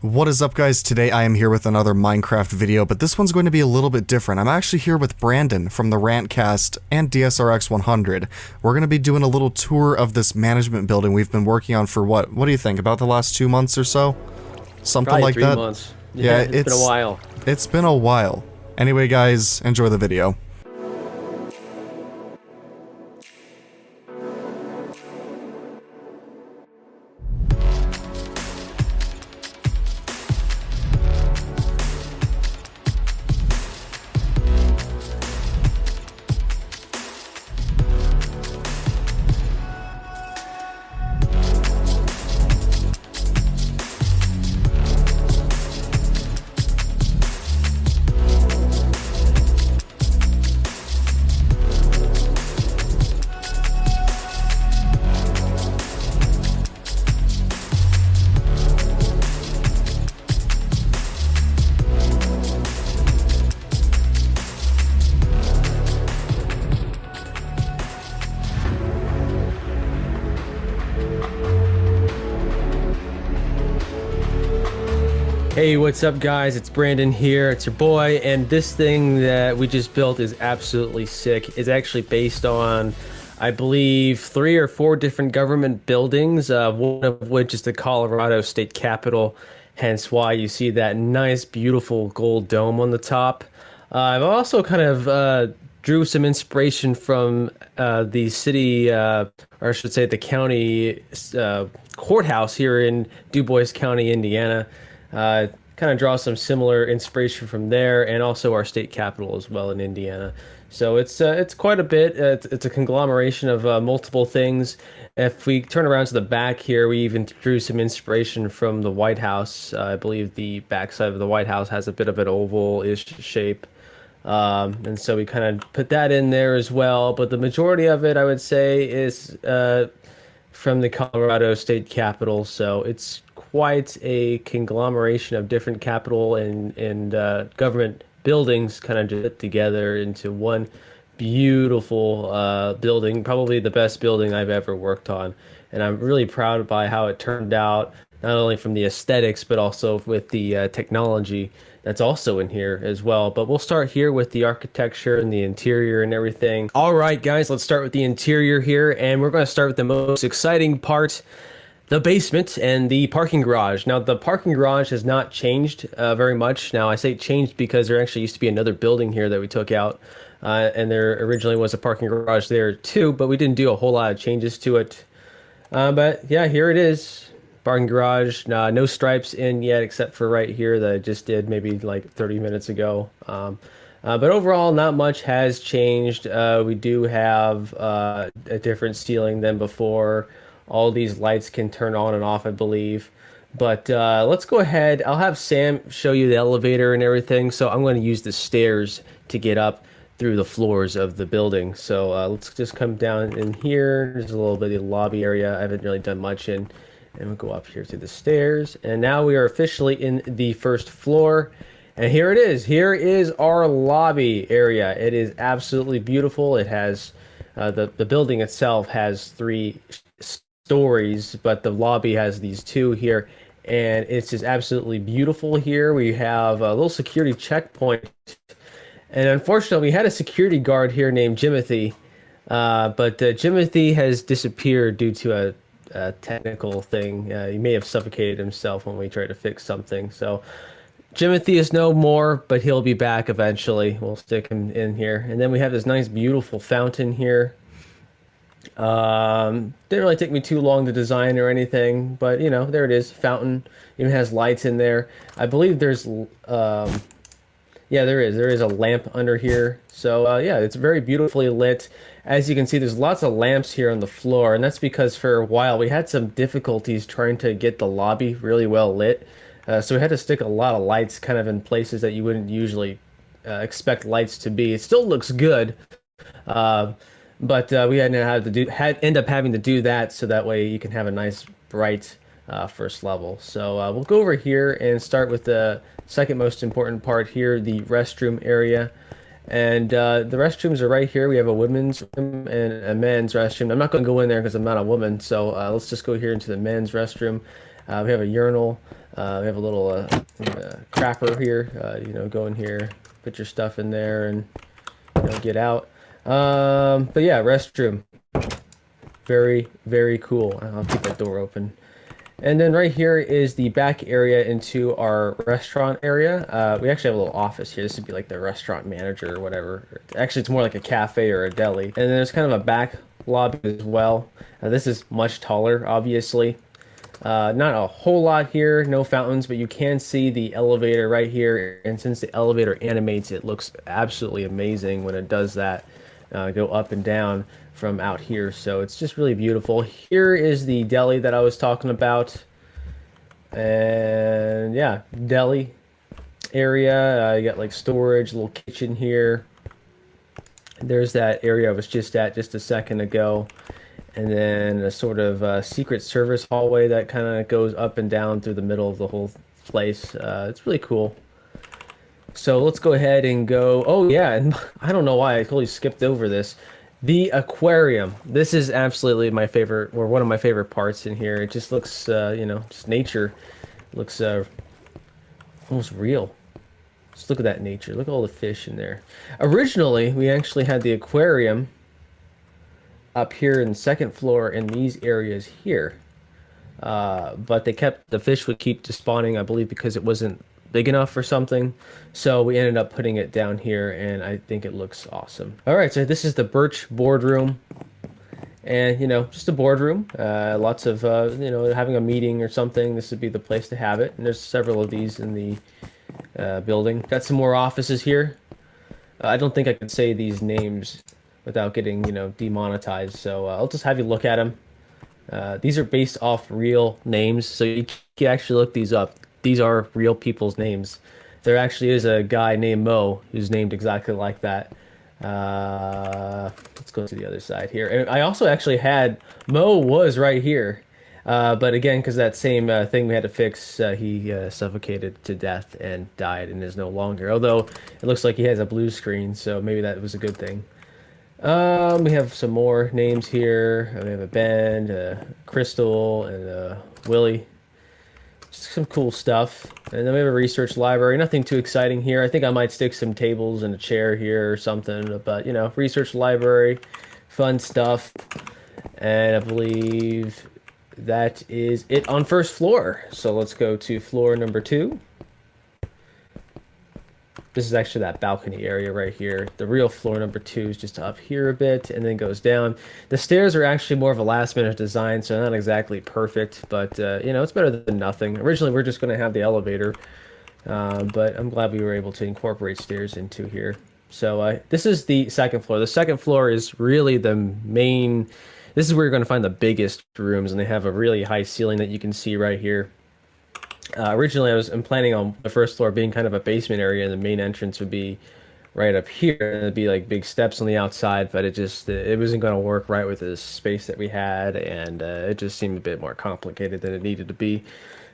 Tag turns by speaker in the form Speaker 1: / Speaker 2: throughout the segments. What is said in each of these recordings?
Speaker 1: What is up, guys? Today I am here with another Minecraft video, but this one's going to be a little bit different. I'm actually here with Brandon from the Rantcast and DSRX100. We're going to be doing a little tour of this management building we've been working on for what do you think, about the last 2 months or so? Something
Speaker 2: Probably
Speaker 1: like
Speaker 2: 3
Speaker 1: that?
Speaker 2: months.
Speaker 1: Yeah,
Speaker 2: it's been a while.
Speaker 1: It's been a while. Anyway, guys, enjoy the video.
Speaker 2: Hey, what's up, guys? It's Brandon here. It's your boy, and this thing that we just built is absolutely sick. It's actually based on, I believe, 3 or 4 different government buildings, one of which is the Colorado State Capitol, hence why you see that nice, beautiful gold dome on the top. I've also kind of drew some inspiration from the city, or I should say the county courthouse here in Du Bois County, Indiana. Kind of draw some similar inspiration from there, and also our state capital as well in Indiana. So it's quite a bit. It's a conglomeration of multiple things. If we turn around to the back here, we even drew some inspiration from the White House. I believe the backside of the White House has a bit of an oval-ish shape. And so we kind of put that in there as well. But the majority of it, I would say, is from the Colorado State Capitol. So it's quite a conglomeration of different capital and government buildings kind of put together into one beautiful building, probably the best building I've ever worked on. And I'm really proud by how it turned out, not only from the aesthetics, but also with the technology that's also in here as well. But we'll start here with the architecture and the interior and everything. All right, guys, let's start with the interior here. And we're going to start with the most exciting part, the basement and the parking garage. Now, the parking garage has not changed very much. Now, I say changed because there actually used to be another building here that we took out. And there originally was a parking garage there too, but we didn't do a whole lot of changes to it. But yeah, here it is. Parking garage, no stripes in yet, except for right here that I just did maybe like 30 minutes ago. But overall, not much has changed. We do have a different ceiling than before. All these lights can turn on and off, I believe. But let's go ahead. I'll have Sam show you the elevator and everything. So I'm going to use the stairs to get up through the floors of the building. So let's just come down in here. There's a little bit of the lobby area I haven't really done much in. And we'll go up here to the stairs. And now we are officially in the first floor. And here it is. Here is our lobby area. It is absolutely beautiful. It has, the building itself has 3 stories, but the lobby has these 2 here. And it's just absolutely beautiful here. We have a little security checkpoint. And unfortunately, we had a security guard here named Jimothy. But Jimothy has disappeared due to a technical thing. He may have suffocated himself when we tried to fix something. So Jimothy is no more, but he'll be back eventually. We'll stick him in here. And then we have this nice, beautiful fountain here. Didn't really take me too long to design or anything, but you know, there it is. Fountain even has lights in there. I believe there's yeah, there is a lamp under here. So yeah, it's very beautifully lit. As you can see, there's lots of lamps here on the floor, and that's because for a while we had some difficulties trying to get the lobby really well lit. So we had to stick a lot of lights kind of in places that you wouldn't usually expect lights to be. It still looks good, but we had end up having to do that so that way you can have a nice bright first level. So we'll go over here and start with the second most important part here, the restroom area. And the restrooms are right here. We have a women's room and a men's restroom. I'm not going to go in there because I'm not a woman, so let's just go here into the men's restroom. We have a urinal. We have a little crapper here. You know, go in here, put your stuff in there, and get out. But yeah, restroom. Very, very cool. I'll keep that door open. And then right here is the back area into our restaurant area. We actually have a little office here. This would be like the restaurant manager or whatever. Actually, it's more like a cafe or a deli. And then there's kind of a back lobby as well. This is much taller, obviously. Not a whole lot here, no fountains, but you can see the elevator right here. And since the elevator animates, it looks absolutely amazing when it does that. Go up and down from out here, so it's just really beautiful. Here is the deli that I was talking about, and yeah, deli area. You got like storage, little kitchen here. There's that area I was just at just a second ago, and then a sort of secret service hallway that kind of goes up and down through the middle of the whole place. It's really cool. So let's go ahead and go. Oh yeah, and I don't know why I totally skipped over this. The aquarium. This is absolutely my favorite, or one of my favorite parts in here. It just looks, you know, just nature. Looks almost real. Just look at that nature. Look at all the fish in there. Originally, we actually had the aquarium up here in the second floor in these areas here. But the fish would keep despawning, I believe, because it wasn't big enough or something. So we ended up putting it down here, and I think it looks awesome. All right, so this is the Birch boardroom. And, you know, just a boardroom. Lots of, you know, having a meeting or something, this would be the place to have it. And there's several of these in the building. Got some more offices here. I don't think I could say these names without getting, you know, demonetized. So I'll just have you look at them. These are based off real names, so you can actually look these up. These are real people's names. There actually is a guy named Mo who's named exactly like that. Let's go to the other side here. And I also actually had Mo was right here, but again, because that same thing we had to fix, he suffocated to death and died and is no longer. Although it looks like he has a blue screen, so maybe that was a good thing. We have some more names here. We have a Ben, Crystal, and Willie. Just some cool stuff. And then we have a research library. Nothing too exciting here. I think I might stick some tables and a chair here or something. But, you know, research library, fun stuff. And I believe that is it on first floor. So let's go to floor number 2. This is actually that balcony area right here. The real floor number 2 is just up here a bit and then goes down. The stairs are actually more of a last minute design, so not exactly perfect, but you know, it's better than nothing. Originally, we're just going to have the elevator, but I'm glad we were able to incorporate stairs into here. So this is the second floor. The second floor is really the main. This is where you're going to find the biggest rooms, and they have a really high ceiling that you can see right here. Originally, I'm planning on the first floor being kind of a basement area, and the main entrance would be right up here, and it'd be like big steps on the outside, but it wasn't going to work right with the space that we had, and it just seemed a bit more complicated than it needed to be.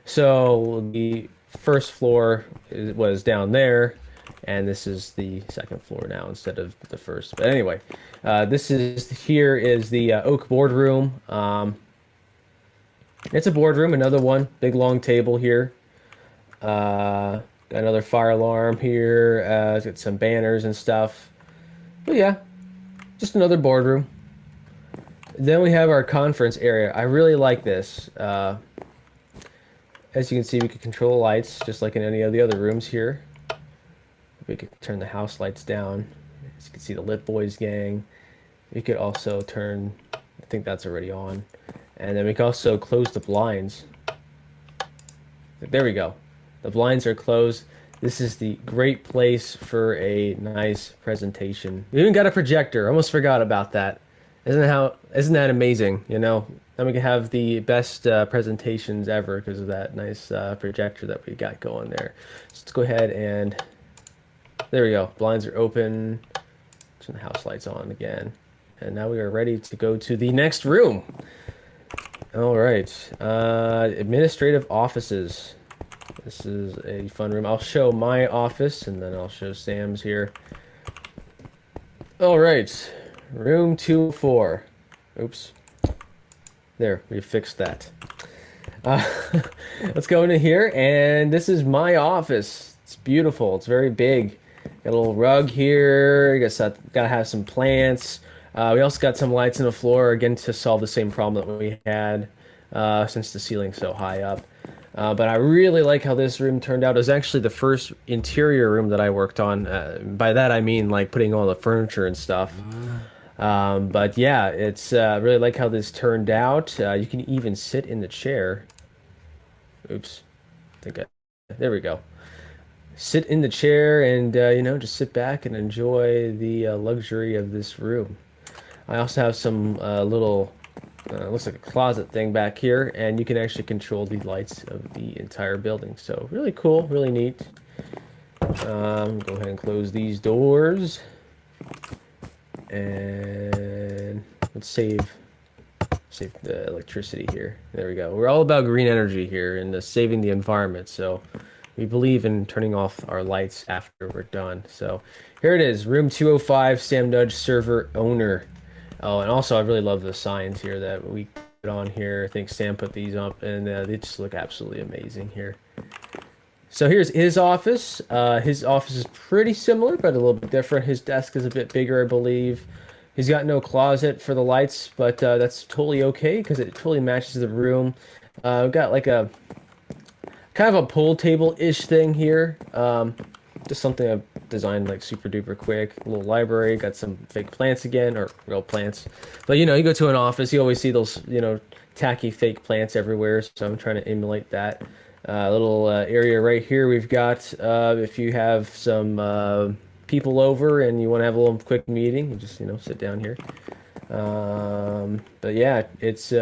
Speaker 2: So the first floor was down there, and this is the second floor now instead of the first. But anyway, here is the oak boardroom. It's a boardroom, another one, big long table here. Got another fire alarm here. It's got some banners and stuff. But yeah, just another boardroom. Then we have our conference area. I really like this. As you can see, we can control the lights just like in any of the other rooms here. We could turn the house lights down. As you can see, the Lit Boys gang. We could also turn, I think that's already on. And then we can also close the blinds. There we go. The blinds are closed. This is the great place for a nice presentation. We even got a projector. Almost forgot about that. Isn't that amazing? You know, then we can have the best presentations ever because of that nice projector that we got going there. So let's go ahead and there we go. Blinds are open. Turn the house lights on again. And now we are ready to go to the next room. All right, administrative offices. This is a fun room. I'll show my office, and then I'll show Sam's here. All right, room 204. Oops. There, we fixed that. Uh, let's go into here, and this is my office. It's beautiful. It's very big. Got a little rug here. I guess gotta have some plants. We also got some lights on the floor again to solve the same problem that we had since the ceiling's so high up. But I really like how this room turned out. It was actually the first interior room that I worked on. By that I mean like putting all the furniture and stuff. But yeah, it's really like how this turned out. You can even sit in the chair. Oops, there we go. Sit in the chair and just sit back and enjoy the luxury of this room. I also have some little looks like a closet thing back here, and you can actually control the lights of the entire building. So really cool, really neat. Go ahead and close these doors, and let's save the electricity here. There we go. We're all about green energy here and saving the environment. So we believe in turning off our lights after we're done. So here it is, room 205, DaSamNudge server owner. Oh, and also I really love the signs here that we put on here. I think Sam put these up, and they just look absolutely amazing here. So here's his office. His office is pretty similar, but a little bit different. His desk is a bit bigger, I believe. He's got no closet for the lights, but that's totally okay because it totally matches the room. We've got like a kind of a pool table-ish thing here. Just something I've designed like super duper quick. A little library, got some fake plants again, or real plants. But you go to an office, you always see those, tacky fake plants everywhere. So I'm trying to emulate that. Little area right here we've got, if you have some people over and you want to have a little quick meeting, you just, sit down here. But yeah, it's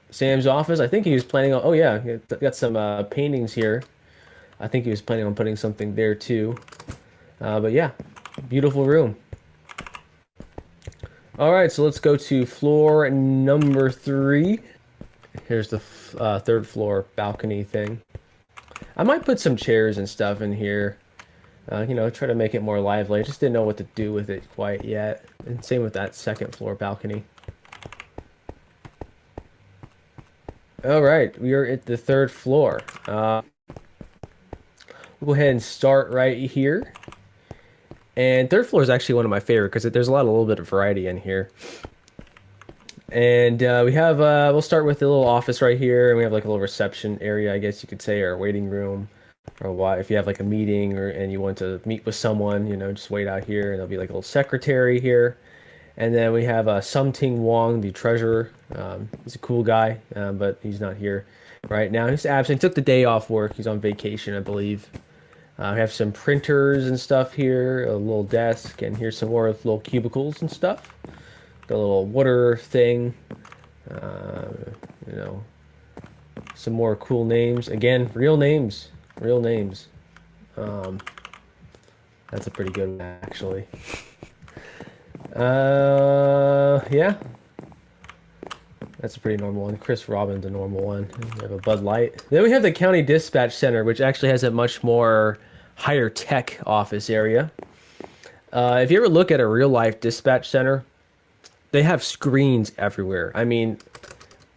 Speaker 2: Sam's office. I think he was planning on, oh yeah, got some paintings here. I think he was planning on putting something there too. But yeah, beautiful room. All right, so let's go to floor number 3. Here's the third floor balcony thing. I might put some chairs and stuff in here. Try to make it more lively. I just didn't know what to do with it quite yet. And same with that second floor balcony. All right, we are at the third floor. We'll go ahead and start right here. And third floor is actually one of my favorite because there's a little bit of variety in here. And we have, we'll start with a little office right here, and we have like a little reception area, I guess you could say, or a waiting room, or what, if you have like a meeting and you want to meet with someone, just wait out here, and there'll be like a little secretary here. And then we have Sum-Ting Wong, the treasurer. He's a cool guy, but he's not here right now. He's absent. He took the day off work. He's on vacation, I believe. We have some printers and stuff here, a little desk, and here's some more little cubicles and stuff. Got a little water thing, some more cool names. Again, real names, real names. That's a pretty good one, actually. Yeah. That's a pretty normal one. Chris Robin's a normal one. We have a Bud Light. Then we have the County Dispatch Center, which actually has a much more higher tech office area. If you ever look at a real life dispatch center, they have screens everywhere. I mean,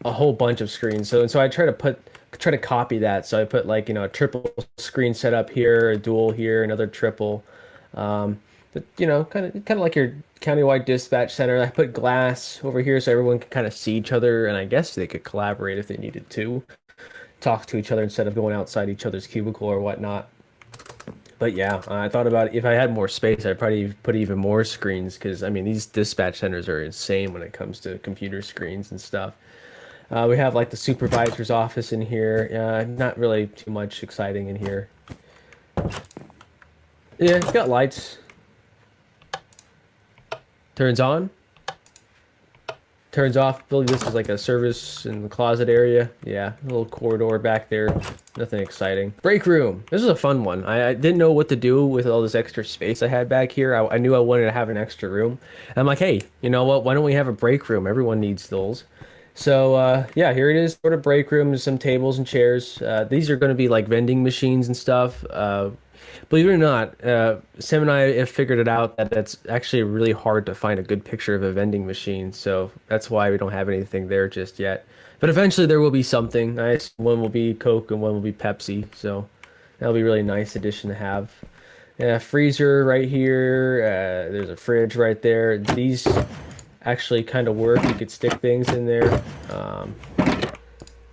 Speaker 2: a whole bunch of screens. So I try to copy that. So I put like, a triple screen setup here, a dual here, another triple. But kind of like your countywide dispatch center. I put glass over here so everyone can kind of see each other, and I guess they could collaborate if they needed to, talk to each other instead of going outside each other's cubicle or whatnot. But yeah, I thought about if I had more space, I'd probably put even more screens because I mean these dispatch centers are insane when it comes to computer screens and stuff. We have like the supervisor's office in here. Not really too much exciting in here. Yeah, it's got lights. Turns on. Turns off. I believe this is like a service in the closet area. Yeah, a little corridor back there. Nothing exciting. Break room. This is a fun one. I didn't know what to do with all this extra space I had back here. I knew I wanted to have an extra room. And I'm like, hey, you know what? Why don't we have a break room? Everyone needs those. So yeah, here it is. Sort of break room, some tables and chairs. These are going to be like vending machines and stuff. Believe it or not, Sam and I have figured it out that it's actually really hard to find a good picture of a vending machine. So that's why we don't have anything there just yet. But eventually there will be something. One will be Coke and one will be Pepsi. So that'll be a really nice addition to have. Yeah, freezer right here. There's a fridge right there. These actually kind of work. You could stick things in there,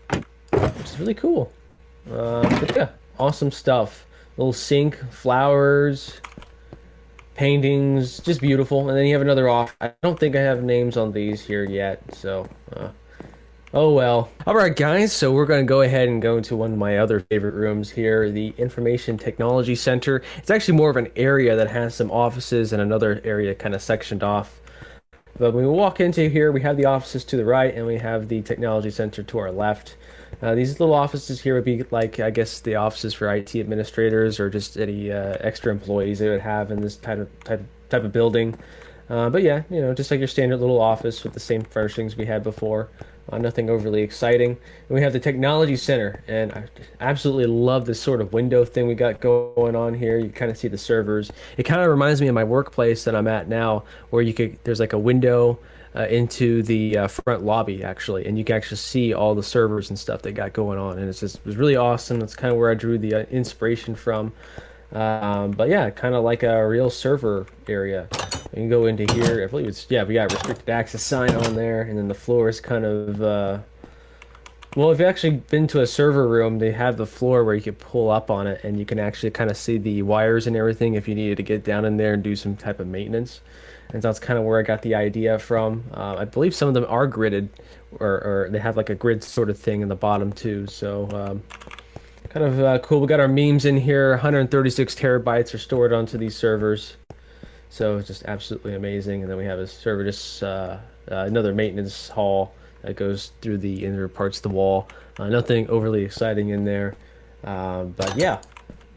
Speaker 2: which is really cool. But yeah, awesome stuff. Little sink, flowers, paintings, just beautiful. And then you have another off. I don't think I have names on these here yet, so oh well. All right, guys, so we're going to go ahead and go into one of my other favorite rooms here, the Information Technology Center. It's actually more of an area that has some offices and another area kind of sectioned off. But when we walk into here, we have the offices to the right and we have the Technology Center to our left. These little offices here would be like, I guess, the offices for IT administrators or just any extra employees they would have in this type of building. But yeah, you know, just like your standard little office with the same furnishings we had before. Nothing overly exciting. And we have the Technology Center, and I absolutely love this sort of window thing we got going on here. You kind of see the servers. It kind of reminds me of my workplace that I'm at now, where there's like a window into the front lobby actually, and you can actually see all the servers and stuff they got going on, and it was really awesome. That's kind of where I drew the inspiration from. But yeah, kind of like a real server area. You can go into here. I believe it's, yeah, we got restricted access sign on there, and then the floor is kind of well, if you've actually been to a server room, they have the floor where you can pull up on it and you can actually kind of see the wires and everything if you needed to get down in there and do some type of maintenance. And that's kind of where I got the idea from. I believe some of them are gridded, or they have like a grid sort of thing in the bottom too. So kind of cool. We got our memes in here. 136 terabytes are stored onto these servers. So it's just absolutely amazing. And then we have a server, just another maintenance hall that goes through the inner parts of the wall. Nothing overly exciting in there. But yeah.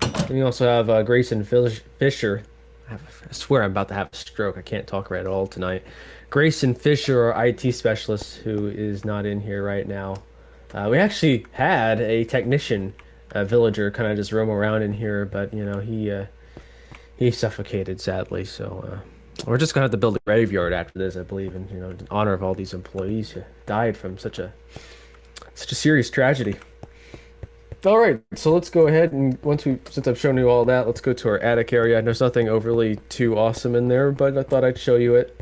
Speaker 2: And we also have Grayson Fisher. I swear I'm about to have a stroke. I can't talk right at all tonight. Grayson Fisher, our IT specialist, who is not in here right now. We actually had a technician, a villager, kind of just roam around in here, but you know, he suffocated sadly. So we're just gonna have to build a graveyard after this, I believe, in, you know, in honor of all these employees who died from such a serious tragedy. All right, so let's go ahead and since I've shown you all that, let's go to our attic area. There's nothing overly too awesome in there, but I thought I'd show you it.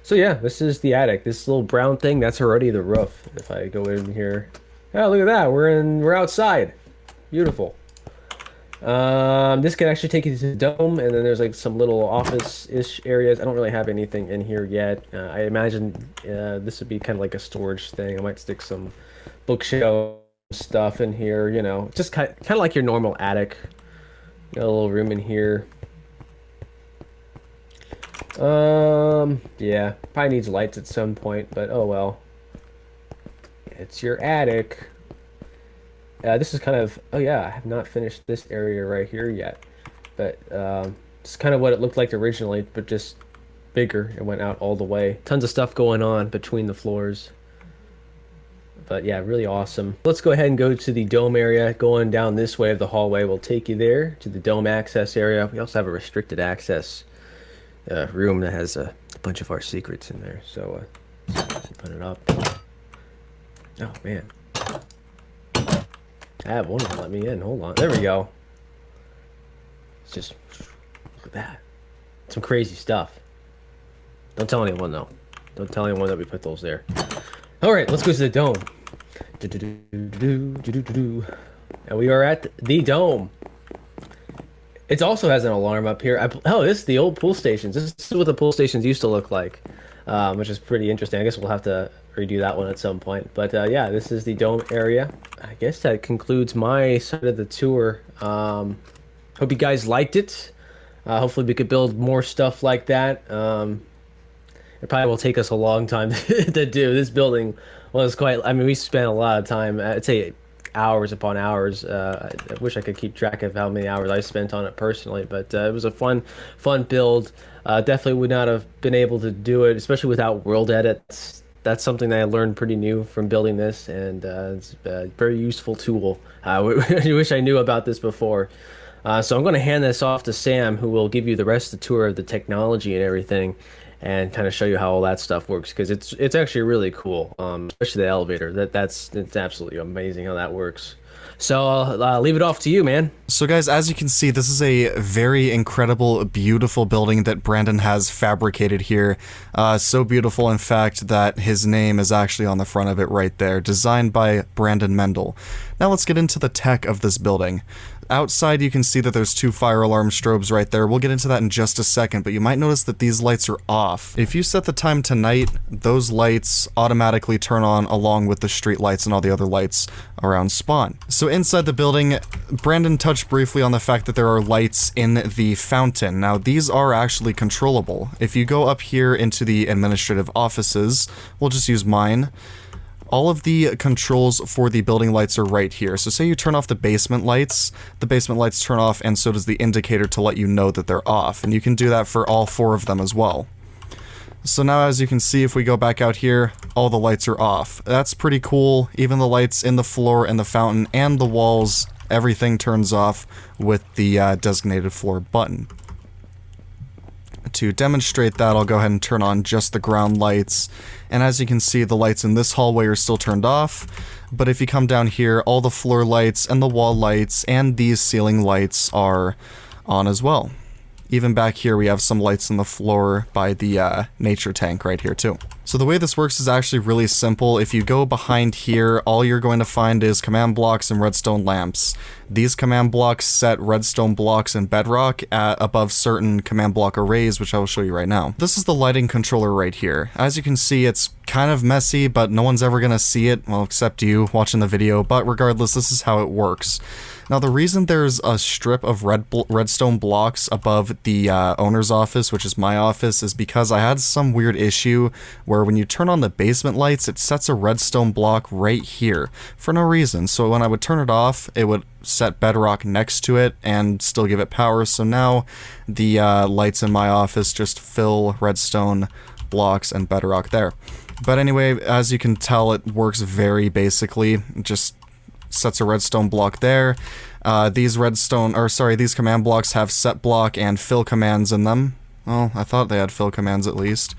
Speaker 2: So yeah, this is the attic. This little brown thing, that's already the roof. If I go in here, oh, look at that, we're outside. Beautiful. This can actually take you to the dome, and then there's like some little office-ish areas. I don't really have anything in here yet. I imagine this would be kind of like a storage thing. I might stick some bookshelf stuff in here, you know, just kind of like your normal attic. Got a little room in here. Yeah, probably needs lights at some point, but oh well. It's your attic. This is kind of, oh yeah, I have not finished this area right here yet, but it's kind of what it looked like originally, but just bigger. It went out all the way. Tons of stuff going on between the floors. But yeah, really awesome. Let's go ahead and go to the dome area. Going down this way of the hallway will take you there to the dome access area. We also have a restricted access room that has a bunch of our secrets in there. So let's put it up. Oh man. I have one of them let me in. Hold on. There we go. It's just, look at that. Some crazy stuff. Don't tell anyone, though. Don't tell anyone that we put those there. All right, let's go to the dome. And we are at the dome. It also has an alarm up here. Oh, this is the old pool stations. This is what the pool stations used to look like, which is pretty interesting. I guess we'll have to redo that one at some point. But yeah, this is the dome area. I guess that concludes my side of the tour. Hope you guys liked it. Hopefully we could build more stuff like that. It probably will take us a long time to do. This building was quite, I mean, we spent a lot of time, I'd say hours upon hours. I wish I could keep track of how many hours I spent on it personally, but it was a fun build. Definitely would not have been able to do it, especially without world edits. That's something that I learned pretty new from building this, and it's a very useful tool. I wish I knew about this before. So I'm going to hand this off to Sam, who will give you the rest of the tour of the technology and everything, and kind of show you how all that stuff works because it's actually really cool, especially the elevator. It's absolutely amazing how that works. So I'll leave it off to you, man.
Speaker 1: So guys, as you can see, this is a very incredible, beautiful building that Brandon has fabricated here. So beautiful, in fact, that his name is actually on the front of it right there, designed by Brandon Mendel. Now let's get into the tech of this building. Outside, you can see that there's 2 fire alarm strobes right there. We'll get into that in just a second, but you might notice that these lights are off. If you set the time to night, those lights automatically turn on along with the street lights and all the other lights around spawn. So inside the building, Brandon touched briefly on the fact that there are lights in the fountain. Now, these are actually controllable. If you go up here into the administrative offices, we'll just use mine. All of the controls for the building lights are right here. So say you turn off the basement lights turn off, and so does the indicator to let you know that they're off. And you can do that for all 4 of them as well. So now, as you can see, if we go back out here, all the lights are off. That's pretty cool. Even the lights in the floor and the fountain and the walls, everything turns off with the designated floor button. To demonstrate that, I'll go ahead and turn on just the ground lights, and as you can see, the lights in this hallway are still turned off, but if you come down here, all the floor lights and the wall lights and these ceiling lights are on as well. Even back here, we have some lights on the floor by the nature tank right here too. So the way this works is actually really simple. If you go behind here, all you're going to find is command blocks and redstone lamps. These command blocks set redstone blocks in bedrock at above certain command block arrays, which I will show you right now. This is the lighting controller right here. As you can see, it's kind of messy, but no one's ever gonna see it, well, except you watching the video, but regardless, this is how it works. Now, the reason there's a strip of redstone blocks above the owner's office, which is my office, is because I had some weird issue where when you turn on the basement lights, it sets a redstone block right here for no reason. So when I would turn it off, it would set bedrock next to it and still give it power. So now the lights in my office just fill redstone blocks and bedrock there. But anyway, as you can tell, it works very basically. It just sets a redstone block there. These command blocks have set block and fill commands in them. Well, I thought they had fill commands at least.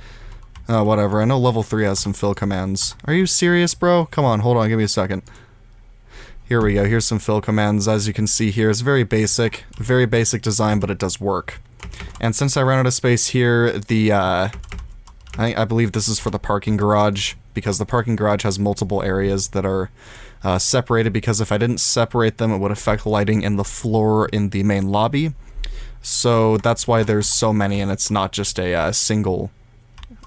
Speaker 1: Whatever, I know level 3 has some fill commands. Are you serious, bro? Come on, hold on, give me a second. Here we go, here's some fill commands. As you can see here, it's very basic design, but it does work. And since I ran out of space here, I believe this is for the parking garage, because the parking garage has multiple areas that are separated, because if I didn't separate them, it would affect lighting in the floor in the main lobby. So that's why there's so many, and it's not just a single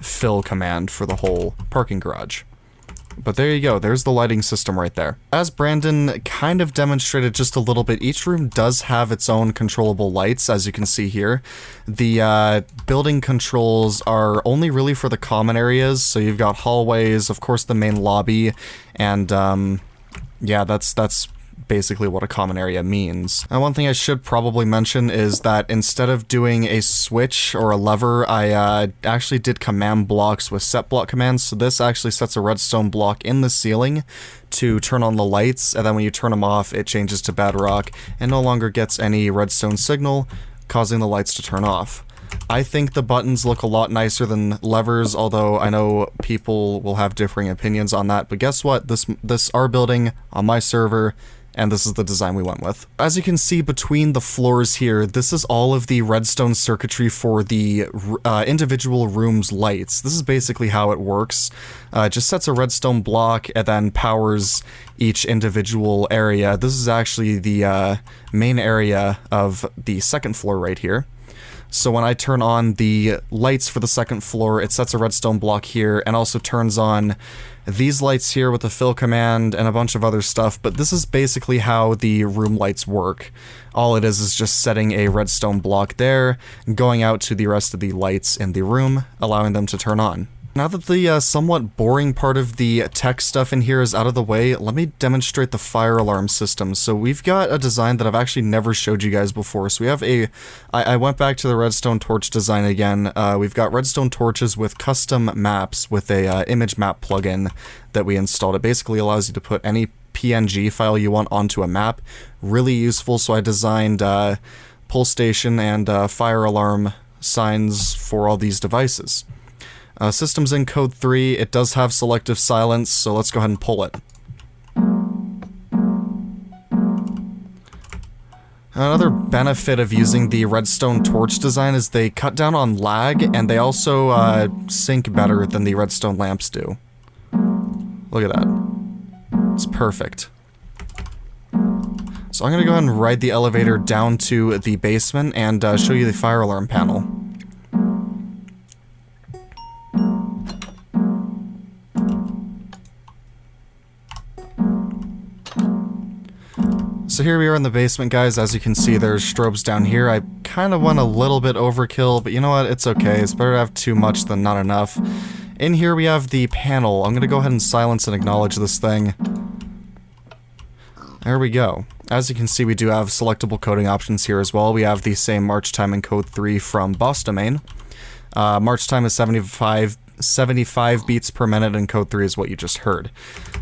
Speaker 1: fill command for the whole parking garage. But there you go, there's the lighting system right there. As Brandon kind of demonstrated just a little bit, each room does have its own controllable lights, as you can see here. The building controls are only really for the common areas, so you've got hallways, of course the main lobby, and yeah, that's basically what a common area means. And one thing I should probably mention is that instead of doing a switch or a lever, I actually did command blocks with set block commands. So this actually sets a redstone block in the ceiling to turn on the lights, and then when you turn them off, it changes to bedrock and no longer gets any redstone signal, causing the lights to turn off. I think the buttons look a lot nicer than levers, although I know people will have differing opinions on that. But guess what? This our building on my server, and this is the design we went with. As you can see between the floors here, this is all of the redstone circuitry for the individual rooms' lights. This is basically how it works. It just sets a redstone block and then powers each individual area. This is actually the main area of the second floor right here. So when I turn on the lights for the second floor, it sets a redstone block here and also turns on these lights here with the fill command and a bunch of other stuff, but this is basically how the room lights work. All it is just setting a redstone block there, going out to the rest of the lights in the room, allowing them to turn on. Now that the somewhat boring part of the tech stuff in here is out of the way, let me demonstrate the fire alarm system. So we've got a design that I've actually never showed you guys before. So we have I went back to the redstone torch design again. We've got redstone torches with custom maps with a image map plugin that we installed. It basically allows you to put any PNG file you want onto a map. Really useful. So I designed pull station and fire alarm signs for all these devices. System's in code 3, it does have selective silence, so let's go ahead and pull it. Another benefit of using the redstone torch design is they cut down on lag, and they also sync better than the redstone lamps do. Look at that. It's perfect. So I'm going to go ahead and ride the elevator down to the basement and show you the fire alarm panel. So here we are in the basement, guys. As you can see, there's strobes down here. I kind of went a little bit overkill, but you know what? It's okay. It's better to have too much than not enough. In here we have the panel. I'm going to go ahead and silence and acknowledge this thing. There we go. As you can see, we do have selectable coding options here as well. We have the same march time in code 3 from boss domain. March time is 75 beats per minute, and code 3 is what you just heard.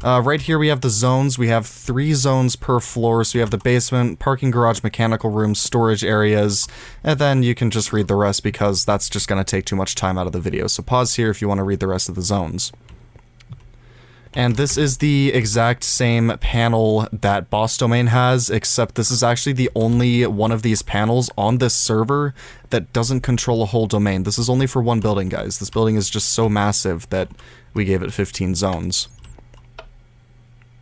Speaker 1: Right here we have the zones. We have 3 zones per floor, so we have the basement, parking garage, mechanical rooms, storage areas, and then you can just read the rest because that's just going to take too much time out of the video. So pause here if you want to read the rest of the zones. And this is the exact same panel that boss domain has, except this is actually the only one of these panels on this server that doesn't control a whole domain. This is only for one building, guys. This building is just so massive that we gave it 15 zones.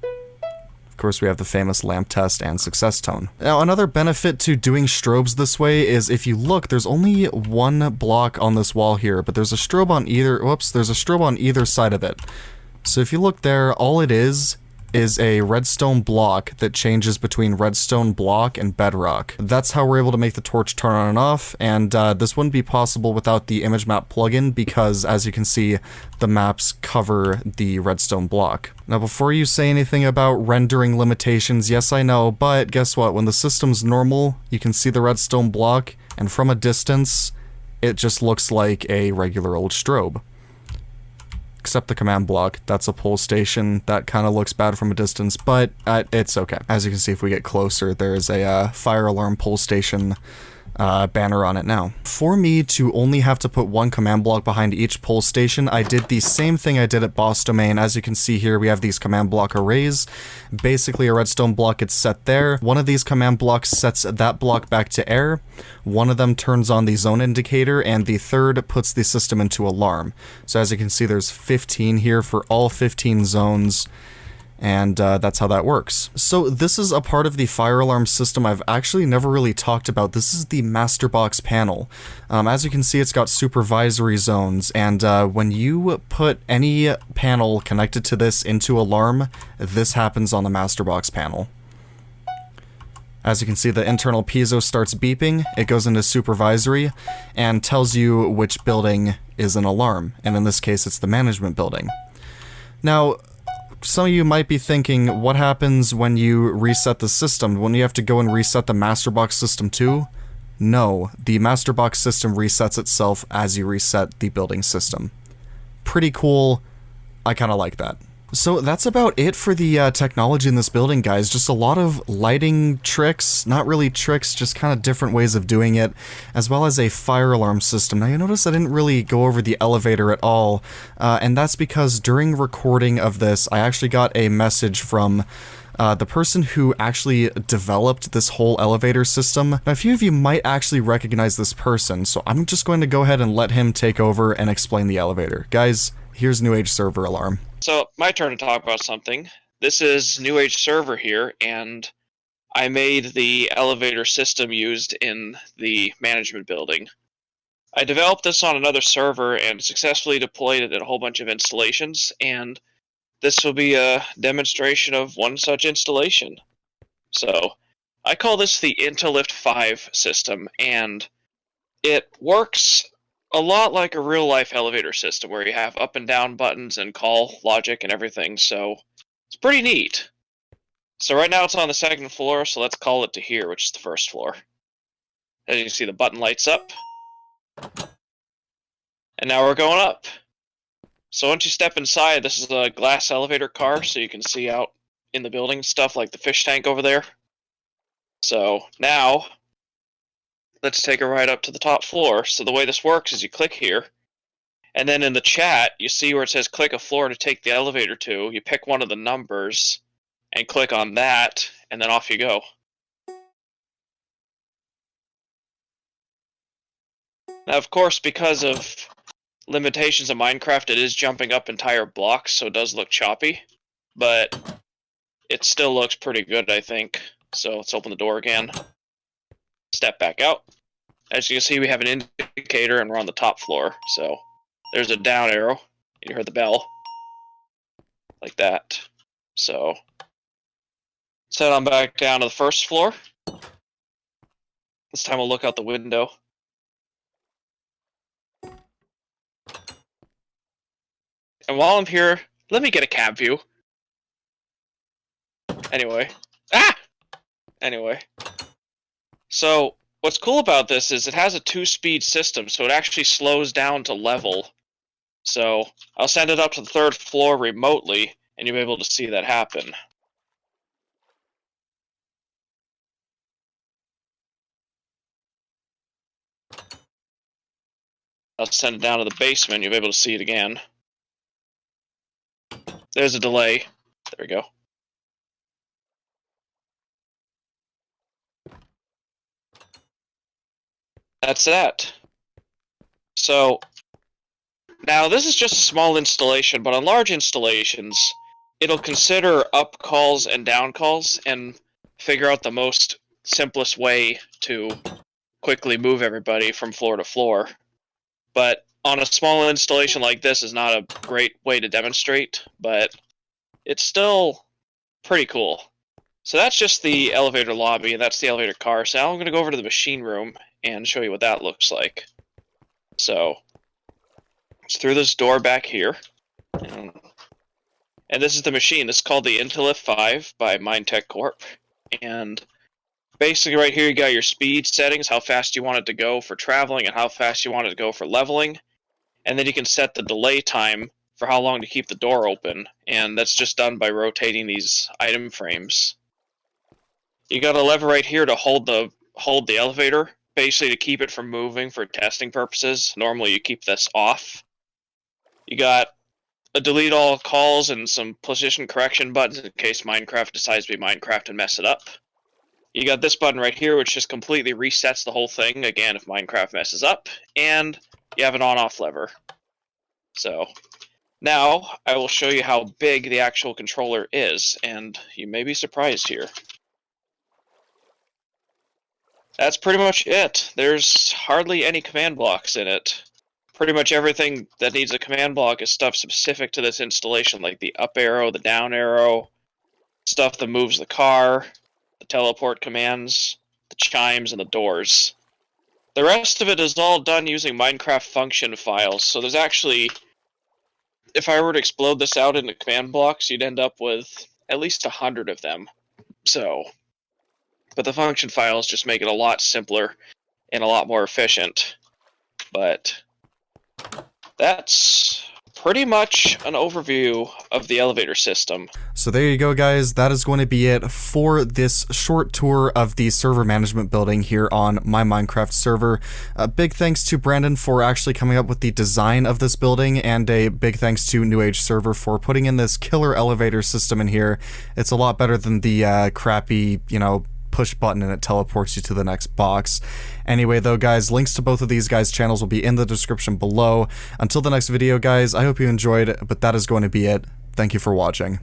Speaker 1: Of course, we have the famous lamp test and success tone. Now, another benefit to doing strobes this way is if you look, there's only one block on this wall here, but there's a strobe on either, whoops, there's a strobe on either side of it. So if you look there, all it is a redstone block that changes between redstone block and bedrock. That's how we're able to make the torch turn on and off, and this wouldn't be possible without the image map plugin because, as you can see, the maps cover the redstone block. Now, before you say anything about rendering limitations, yes, I know, but guess what? When the system's normal, you can see the redstone block, and from a distance, it just looks like a regular old strobe. Except the command block, that's a pull station, that kind of looks bad from a distance, but it's okay. As you can see, if we get closer, there's a fire alarm pull station banner on it now. For me to only have to put one command block behind each pull station, I did the same thing I did at boss domain. As you can see here, we have these command block arrays. Basically, a redstone block gets set there. One of these command blocks sets that block back to air. One of them turns on the zone indicator, and the third puts the system into alarm. So as you can see, there's 15 here for all 15 zones. And that's how that works. So this is a part of the fire alarm system I've actually never really talked about. This is the master box panel. As you can see, it's got supervisory zones, and when you put any panel connected to this into alarm, this happens on the master box panel. As you can see, the internal piezo starts beeping, it goes into supervisory, and tells you which building is an alarm, and in this case it's the management building. Now, some of you might be thinking, what happens when you reset the system? When you have to go and reset the master box system too? No, the master box system resets itself as you reset the building system. Pretty cool. I kind of like that. So that's about it for the technology in this building, guys. Just a lot of lighting tricks, not really tricks, just kind of different ways of doing it, as well as a fire alarm system. Now you notice I didn't really go over the elevator at all, and that's because during recording of this, I actually got a message from the person who actually developed this whole elevator system. Now, a few of you might actually recognize this person, so I'm just going to go ahead and let him take over and explain the elevator. Guys, here's NewAgeServerAlarm.
Speaker 3: So, my turn to talk about something. This is NewAgeServer here, and I made the elevator system used in the management building. I developed this on another server and successfully deployed it in a whole bunch of installations, and this will be a demonstration of one such installation. So, I call this the IntelliFT 5 system, and it works a lot like a real-life elevator system where you have up and down buttons and call logic and everything, so it's pretty neat. So right now it's on the second floor, so let's call it to here, which is the first floor. As you can see, the button lights up. And now we're going up. So once you step inside, this is a glass elevator car, so you can see out in the building stuff like the fish tank over there. So now, let's take a ride up to the top floor. So the way this works is you click here, and then in the chat, you see where it says click a floor to take the elevator to. You pick one of the numbers, and click on that, and then off you go. Now, of course, because of limitations of Minecraft, it is jumping up entire blocks, so it does look choppy, but it still looks pretty good, I think. So let's open the door again. Step back out. As you can see, we have an indicator, and we're on the top floor. So there's a down arrow. You heard the bell. Like that. So let's head on back down to the first floor. This time we'll look out the window. And while I'm here, let me get a cab view. Anyway. Anyway. So, what's cool about this is it has a 2-speed system, so it actually slows down to level. So, I'll send it up to the 3rd floor remotely, and you'll be able to see that happen. I'll send it down to the basement, you'll be able to see it again. There's a delay. There we go. That's that. So, now this is just a small installation, but on large installations, it'll consider up calls and down calls and figure out the most simplest way to quickly move everybody from floor to floor. But on a small installation like this is not a great way to demonstrate, but it's still pretty cool. So that's just the elevator lobby, and that's the elevator car. So now I'm going to go over to the machine room and show you what that looks like. So it's through this door back here. And this is the machine. This is called the Intellif 5 by Mindtech Corp. And basically right here you got your speed settings, how fast you want it to go for traveling and how fast you want it to go for leveling. And then you can set the delay time for how long to keep the door open, and that's just done by rotating these item frames. You got a lever right here to hold the elevator, basically to keep it from moving for testing purposes. Normally you keep this off. You got a delete all calls and some position correction buttons in case Minecraft decides to be Minecraft and mess it up. You got this button right here which just completely resets the whole thing, again if Minecraft messes up, and you have an on-off lever. So, now I will show you how big the actual controller is, and you may be surprised here. That's pretty much it. There's hardly any command blocks in it. Pretty much everything that needs a command block is stuff specific to this installation, like the up arrow, the down arrow, stuff that moves the car, the teleport commands, the chimes, and the doors. The rest of it is all done using Minecraft function files, so there's actually, if I were to explode this out into command blocks, you'd end up with at least 100 of them. So, but the function files just make it a lot simpler and a lot more efficient. But that's pretty much an overview of the elevator system.
Speaker 1: So there you go, guys. That is going to be it for this short tour of the server management building here on my Minecraft server. A big thanks to Brandon for actually coming up with the design of this building, and a big thanks to NewAgeServer for putting in this killer elevator system in here. It's a lot better than the crappy, push button and it teleports you to the next box. Anyway though, guys, links to both of these guys' channels will be in the description below. Until the next video, guys, I hope you enjoyed, but that is going to be it. Thank you for watching.